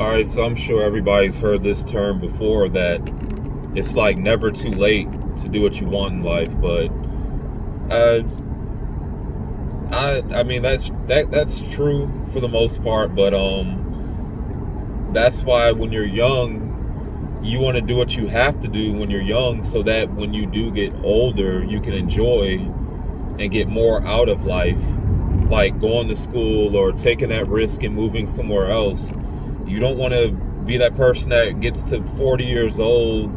All right, so I'm sure everybody's heard this term before that it's like never too late to do what you want in life, but uh, I mean that's true for the most part, but that's why when you're young, you want to do what you have to do when you're young, so that when you do get older, you can enjoy and get more out of life, like going to school or taking that risk and moving somewhere else. You don't want to be that person that gets to 40 years old,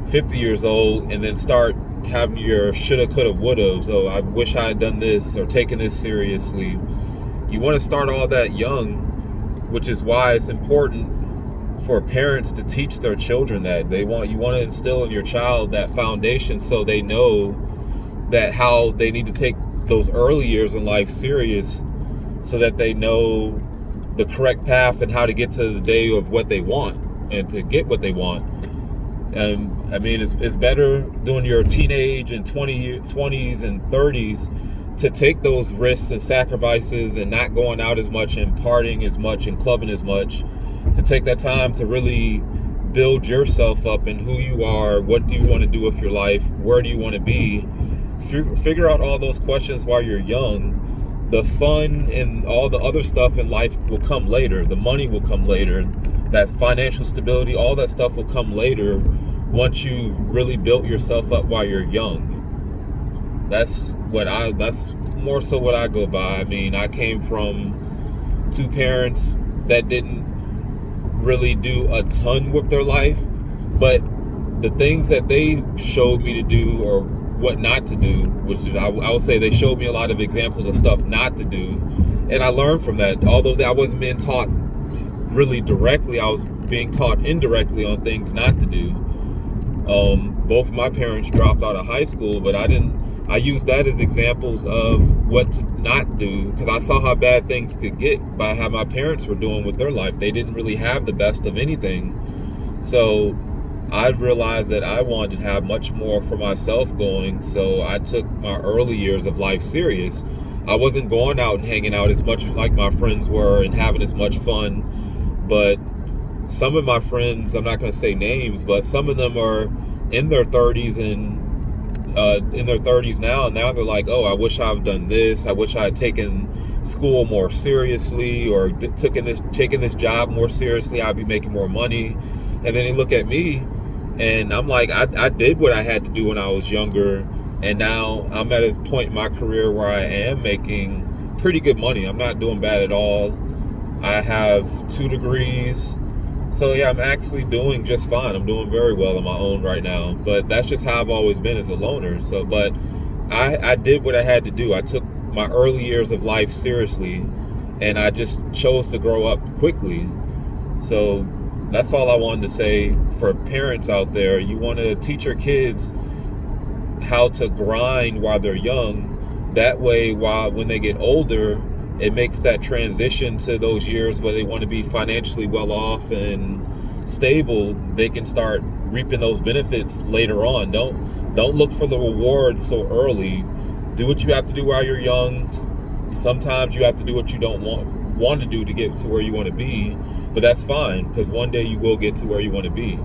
50 years old, and then start having your shoulda, coulda, wouldas. Oh, I wish I had done this or taken this seriously. You want to start all that young, which is why it's important for parents to teach their children that you want to instill in your child that foundation, so they know that how they need to take those early years in life serious, so that they know the correct path and how to get to the day of what they want and to get what they want. And I mean, it's better during your teenage and 20s and 30s to take those risks and sacrifices and not going out as much and partying as much and clubbing as much, to take that time to really build yourself up and who you are, what do you want to do with your life, where do you want to be. Figure out all those questions while you're young. The fun and all the other stuff in life will come later. The money will come later. That financial stability, all that stuff will come later once you've really built yourself up while you're young. That's more so what I go by. I mean, I came from two parents that didn't really do a ton with their life, but the things that they showed me to do or what not to do, which is, I would say they showed me a lot of examples of stuff not to do, and I learned from that. Although I wasn't being taught really directly, I was being taught indirectly on things not to do. Both of my parents dropped out of high school, but I used that as examples of what to not do, because I saw how bad things could get by how my parents were doing with their life. They didn't really have the best of anything. So I realized that I wanted to have much more for myself going, so I took my early years of life serious. I wasn't going out and hanging out as much like my friends were and having as much fun, but some of my friends, I'm not going to say names, but some of them are in their 30s and in their 30s now, and now they're like, oh, I wish I've done this. I wish I had taken school more seriously, or taken this job more seriously. I'd be making more money. And then they look at me, and I'm like, I did what I had to do when I was younger, and now I'm at a point in my career where I am making pretty good money. I'm not doing bad at all. I have 2 degrees. So yeah, I'm actually doing just fine. I'm doing very well on my own right now. But that's just how I've always been as a loner. So, but I did what I had to do. I took my early years of life seriously, and I just chose to grow up quickly. So that's all I wanted to say for parents out there. You want to teach your kids how to grind while they're young. That way, when they get older, it makes that transition to those years where they want to be financially well off and stable. They can start reaping those benefits later on. Don't look for the rewards so early. Do what you have to do while you're young. Sometimes you have to do what you don't want to do to get to where you want to be, but that's fine, because one day you will get to where you want to be.